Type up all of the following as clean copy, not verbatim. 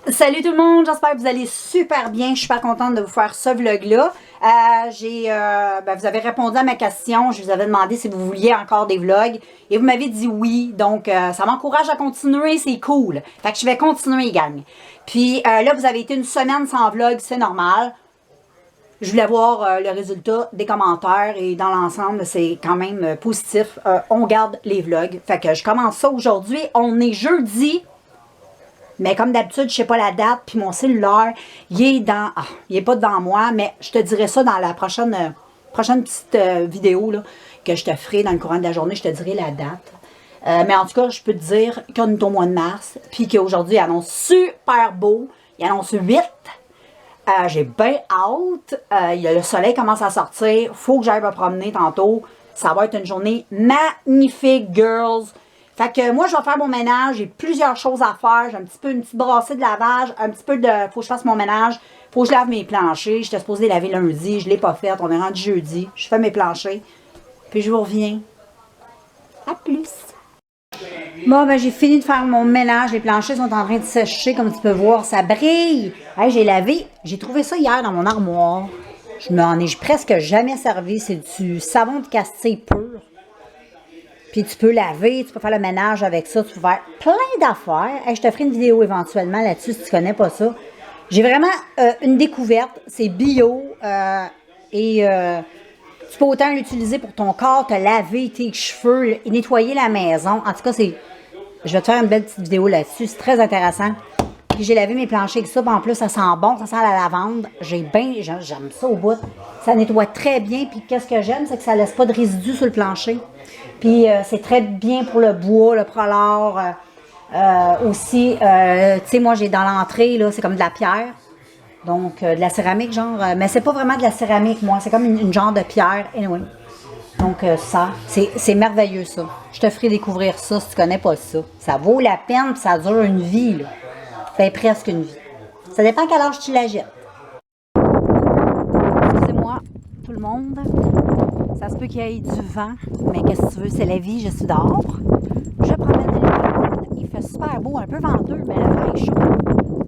Salut tout le monde, j'espère que vous allez super bien. Je suis super contente de vous faire ce vlog-là. Vous avez répondu à ma question. Je vous avais demandé si vous vouliez encore des vlogs. Et vous m'avez dit oui. Donc, ça m'encourage à continuer. C'est cool. Fait que je vais continuer, gang. Puis là, vous avez été une semaine sans vlog. C'est normal. Je voulais voir le résultat des commentaires. Et dans l'ensemble, c'est quand même positif. On garde les vlogs. Fait que je commence ça aujourd'hui. On est jeudi. Mais comme d'habitude, je sais pas la date, puis mon cellulaire, il est dans... il est pas devant moi, mais je te dirai ça dans la prochaine petite vidéo là, que je te ferai dans le courant de la journée, je te dirai la date. Mais en tout cas, je peux te dire qu'on est au mois de mars, puis qu'aujourd'hui, il annonce super beau. Il annonce 8. J'ai bien hâte. Le soleil commence à sortir. Faut que j'aille me promener tantôt. Ça va être une journée magnifique, girls. Fait que moi, je vais faire mon ménage. J'ai plusieurs choses à faire. J'ai une petite brassée de lavage. Un petit peu de... Faut que je fasse mon ménage. Faut que je lave mes planchers. J'étais supposée laver lundi. Je ne l'ai pas fait. On est rendu jeudi. Je fais mes planchers. Puis je vous reviens. À plus. Bon, ben j'ai fini de faire mon ménage. Les planchers sont en train de sécher. Comme tu peux voir, ça brille. Hey, j'ai lavé. J'ai trouvé ça hier dans mon armoire. Je m'en ai presque jamais servi. C'est du savon de Castille pur. Puis tu peux laver, tu peux faire le ménage avec ça, tu peux faire plein d'affaires. Hey, je te ferai une vidéo éventuellement là-dessus si tu connais pas ça. J'ai vraiment une découverte, c'est bio tu peux autant l'utiliser pour ton corps, te laver tes cheveux, et nettoyer la maison. En tout cas, je vais te faire une belle petite vidéo là-dessus, c'est très intéressant. Puis j'ai lavé mes planchers avec ça, puis en plus ça sent bon, ça sent la lavande. J'aime ça au bout. Ça nettoie très bien, puis qu'est-ce que j'aime, c'est que ça laisse pas de résidus sur le plancher. Puis c'est très bien pour le bois, le prolore. Aussi, tu sais, moi j'ai dans l'entrée, là, c'est comme de la pierre. Donc, de la céramique, genre. Mais c'est pas vraiment de la céramique, moi. C'est comme une genre de pierre. Anyway. Donc, c'est merveilleux, ça. Je te ferai découvrir ça si tu connais pas ça. Ça vaut la peine, puis ça dure une vie, là. Ça fait presque une vie. Ça dépend à quel âge tu la jettes. Excusez-moi, tout le monde. Ça se peut qu'il y ait du vent, mais qu'est-ce que tu veux, c'est la vie, je suis dehors. Je promène les balades. Il fait super beau, un peu venteux, mais le fait chaud.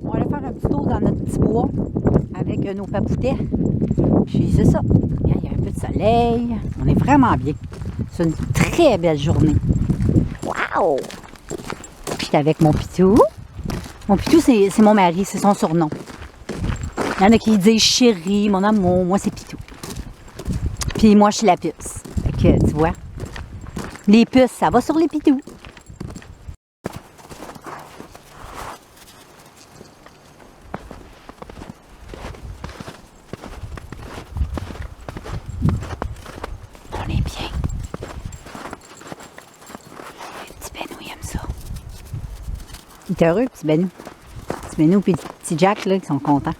On va aller faire un petit tour dans notre petit bois avec nos papoutets. Puis c'est ça. Il y a un peu de soleil. On est vraiment bien. C'est une très belle journée. Wow! Puis j'étais avec mon pitou. Mon pitou, c'est mon mari, c'est son surnom. Il y en a qui disent chérie, mon amour. Moi, c'est pitou. Puis moi, je suis la puce. Fait que, tu vois, les puces, ça va sur les pitous. On est bien. Le petit Benou, il aime ça. Il est heureux, petit Benou. Petit Benou et petit Jack, là, qui sont contents.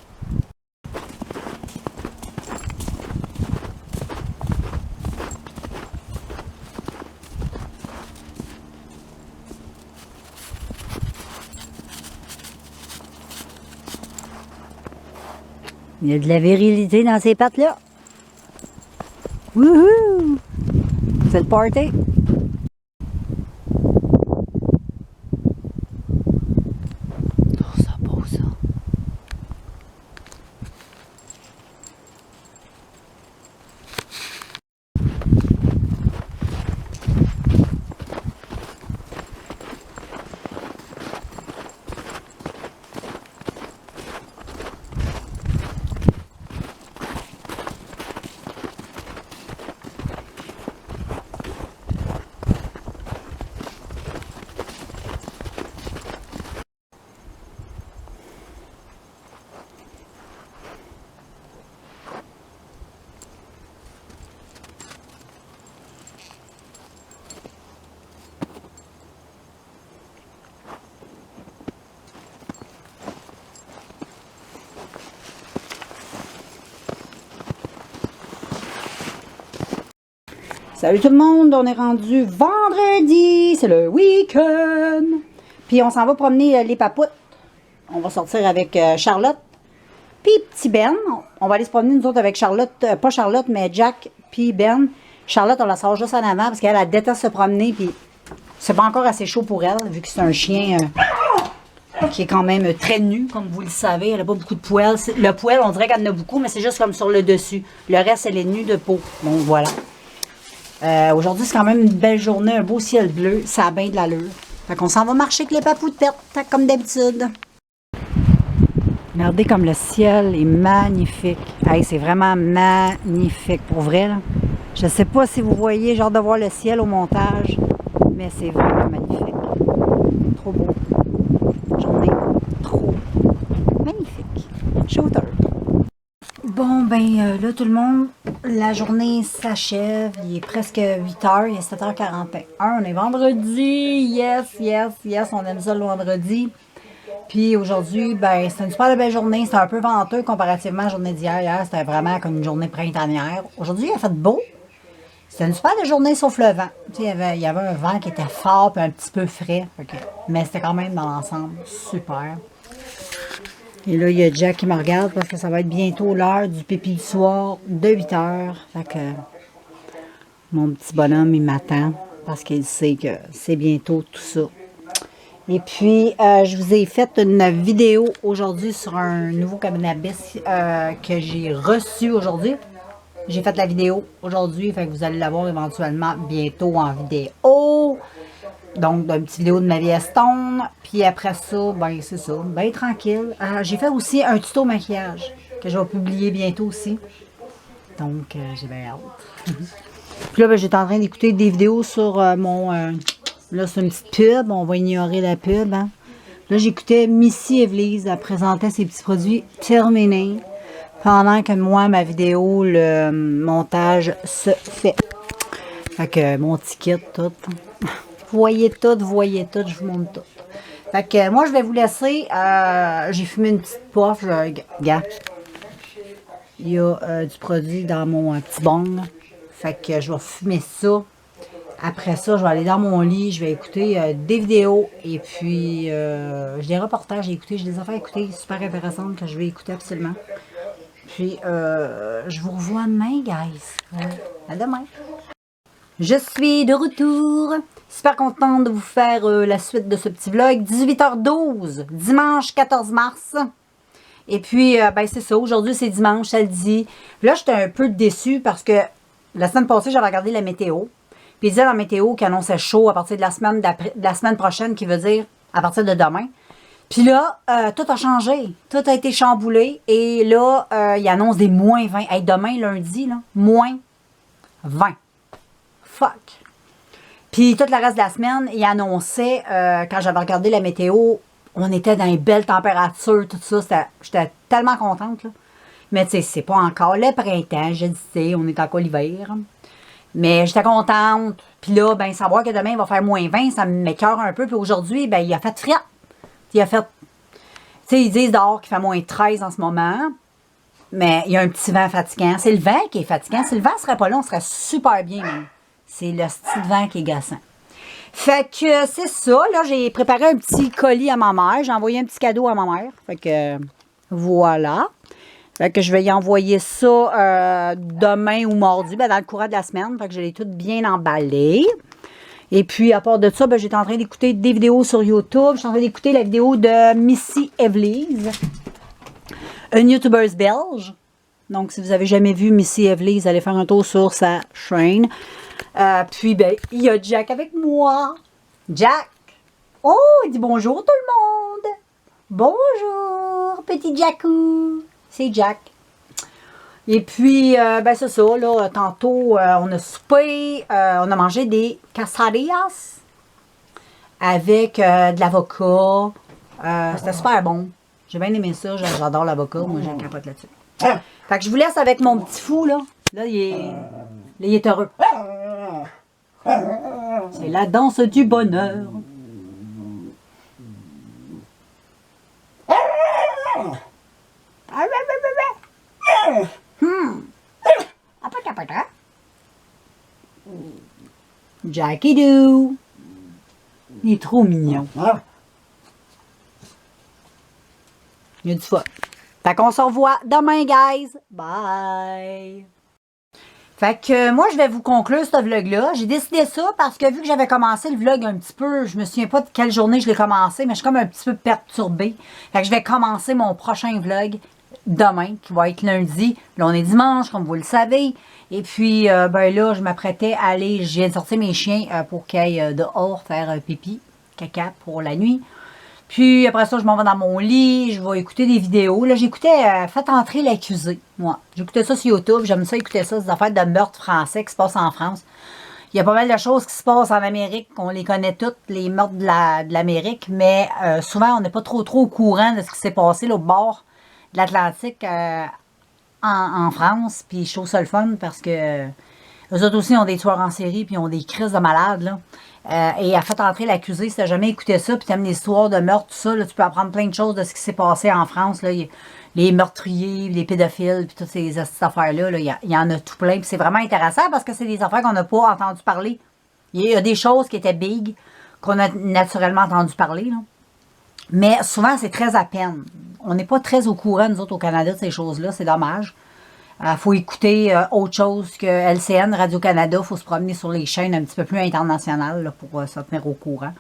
Il y a de la virilité dans ces pattes-là. Wouhou! C'est le party! Oh, ça beau, ça. Salut tout le monde, on est rendu vendredi, c'est le week-end. Puis on s'en va promener les papoutes. On va sortir avec Charlotte, puis petit Ben. On va aller se promener nous autres avec Charlotte, pas Charlotte, mais Jack, puis Ben. Charlotte, on la sort juste en avant parce qu'elle déteste se promener, puis c'est pas encore assez chaud pour elle, vu que c'est un chien qui est quand même très nue, comme vous le savez. Elle n'a pas beaucoup de poils. Le poil, on dirait qu'elle en a beaucoup, mais c'est juste comme sur le dessus. Le reste, elle est nue de peau. Donc voilà. Aujourd'hui, c'est quand même une belle journée, un beau ciel bleu. Ça a bien de l'allure. Fait qu'on s'en va marcher avec les papous de perte, comme d'habitude. Regardez comme le ciel est magnifique. Hey, c'est vraiment magnifique, pour vrai, là. Je sais pas si vous voyez, genre de voir le ciel au montage, mais c'est vraiment magnifique. Trop beau. Journée trop magnifique. Shooter. Bon, ben là, tout le monde, la journée s'achève. Il est presque 8h, il est 7h41. On est vendredi. Yes, yes, yes, on aime ça le vendredi. Puis aujourd'hui, ben c'était une super belle journée. C'était un peu venteux comparativement à la journée d'hier. Hier, c'était vraiment comme une journée printanière. Aujourd'hui, il a fait beau. C'était une super belle journée sauf le vent. Tu sais, il y avait un vent qui était fort et un petit peu frais. Mais c'était quand même dans l'ensemble super. Et là, il y a Jack qui me regarde parce que ça va être bientôt l'heure du pipi du soir de 8h. Fait que mon petit bonhomme, il m'attend parce qu'il sait que c'est bientôt tout ça. Et puis, je vous ai fait une vidéo aujourd'hui sur un nouveau cannabis que j'ai reçu aujourd'hui. J'ai fait la vidéo aujourd'hui, fait que vous allez la voir éventuellement bientôt en vidéo. Donc, une petite vidéo de ma vie Stone. Puis après ça, ben c'est ça, ben tranquille. J'ai fait aussi un tuto maquillage que je vais publier bientôt aussi. Donc, j'ai bien hâte. Puis là, ben, j'étais en train d'écouter des vidéos sur mon... là, c'est une petite pub, on va ignorer la pub. Hein. Là, j'écoutais Missy Evelyse, elle présentait ses petits produits terminés. Pendant que moi, ma vidéo, le montage se fait. Fait que mon ticket, tout. Voyez tout, je vous montre tout. Fait que moi, je vais vous laisser. J'ai fumé une petite puff. Regarde. Il y a du produit dans mon petit bong. Fait que je vais fumer ça. Après ça, je vais aller dans mon lit. Je vais écouter des vidéos. Et puis, j'ai des reportages à écouter. J'ai des affaires à écouter super intéressantes que je vais écouter absolument. Puis, je vous revois demain, guys. À demain. Je suis de retour. Super contente de vous faire la suite de ce petit vlog. 18h12, dimanche 14 mars. Et puis, ben c'est ça. Aujourd'hui, c'est dimanche, ça le dit. Là, j'étais un peu déçue parce que la semaine passée, j'avais regardé la météo. Puis, il disait dans la météo qu'il annonçait chaud à partir de la semaine prochaine, qui veut dire à partir de demain. Puis là, tout a changé. Tout a été chamboulé. Et là, il annonce des moins 20. Hey, demain, lundi, là, moins 20. Fuck. Puis tout le reste de la semaine, il annonçait, quand j'avais regardé la météo, on était dans les belles températures, tout ça. J'étais tellement contente, là. Mais tu sais, c'est pas encore le printemps, je disais, on est encore l'hiver. Mais j'étais contente. Puis là, ben savoir que demain, il va faire moins 20, ça m'écœure un peu. Puis aujourd'hui, ben il a fait fret. Il a fait... Tu sais, ils disent dehors qu'il fait moins 13 en ce moment. Mais il y a un petit vent fatigant. C'est le vent qui est fatigant. Si le vent serait pas là, on serait super bien, même. C'est le style vent qui est gassant. Fait que c'est ça. Là, j'ai préparé un petit colis à ma mère. J'ai envoyé un petit cadeau à ma mère. Fait que voilà. Fait que je vais y envoyer ça demain ou mardi, ben, dans le courant de la semaine. Fait que je l'ai tout bien emballé. Et puis, à part de ça, ben, j'étais en train d'écouter des vidéos sur YouTube. J'étais en train d'écouter la vidéo de Missy Evelyse, une YouTubeuse belge. Donc, si vous n'avez jamais vu Missy Evelyse, allez faire un tour sur sa chaîne. Puis, ben, il y a Jack avec moi. Jack! Oh, il dit bonjour tout le monde! Bonjour, petit Jackou! C'est Jack. Et puis, ben, c'est ça, là, tantôt, on a soupé, on a mangé des quesadillas avec de l'avocat. C'était super bon. J'ai bien aimé ça, j'adore l'avocat, moi, j'ai un capote là-dessus. Fait que je vous laisse avec mon petit fou, là. Là, il est heureux. C'est la danse du bonheur. Jackie Doo. Il est trop mignon. Il y a du fun. Fait qu'on se revoit demain, guys. Bye. Fait que moi, je vais vous conclure ce vlog-là. J'ai décidé ça parce que vu que j'avais commencé le vlog un petit peu, je me souviens pas de quelle journée je l'ai commencé, mais je suis comme un petit peu perturbée. Fait que je vais commencer mon prochain vlog demain, qui va être lundi. Là, on est dimanche, comme vous le savez. Et puis, ben là, je m'apprêtais à aller, je viens de sortir mes chiens pour qu'ils aillent dehors faire pipi, caca pour la nuit. Puis après ça, je m'en vais dans mon lit, je vais écouter des vidéos. Là, j'écoutais Faites entrer l'accusé. Moi, j'écoutais ça sur YouTube, j'aime ça écouter ça, des affaires de meurtre français qui se passent en France. Il y a pas mal de choses qui se passent en Amérique, on les connaît toutes, les meurtres de l'Amérique, mais souvent, on n'est pas trop au courant de ce qui s'est passé là, au bord de l'Atlantique en France. Puis je trouve ça le fun parce que eux autres aussi ont des tueurs en série puis ils ont des crises de malades, là. Et à fait entrer l'accusé, si t'as jamais écouté ça, puis t'aimes les histoires de meurtre, tout ça, là, tu peux apprendre plein de choses de ce qui s'est passé en France, là. Les meurtriers, les pédophiles, puis toutes ces affaires-là, là, il y en a tout plein. Puis c'est vraiment intéressant parce que c'est des affaires qu'on n'a pas entendu parler. Il y a des choses qui étaient big, qu'on a naturellement entendu parler, là. Mais souvent, c'est très à peine. On n'est pas très au courant, nous autres, au Canada, de ces choses-là. C'est dommage. Faut écouter autre chose que LCN, Radio-Canada. Il faut se promener sur les chaînes un petit peu plus internationales là, pour se tenir au courant.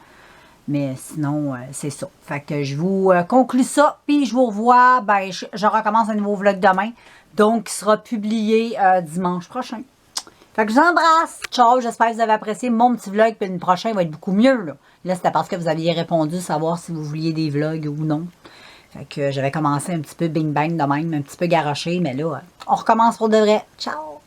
Mais sinon, c'est ça. Fait que je vous conclue ça. Puis je vous revois. Ben, je recommence un nouveau vlog demain. Donc, il sera publié dimanche prochain. Fait que je vous embrasse. Ciao. J'espère que vous avez apprécié mon petit vlog. Puis le prochain va être beaucoup mieux. Là c'était parce que vous aviez répondu savoir si vous vouliez des vlogs ou non. Fait que j'avais commencé un petit peu bing bang de même, un petit peu garoché, mais là, on recommence pour de vrai. Ciao!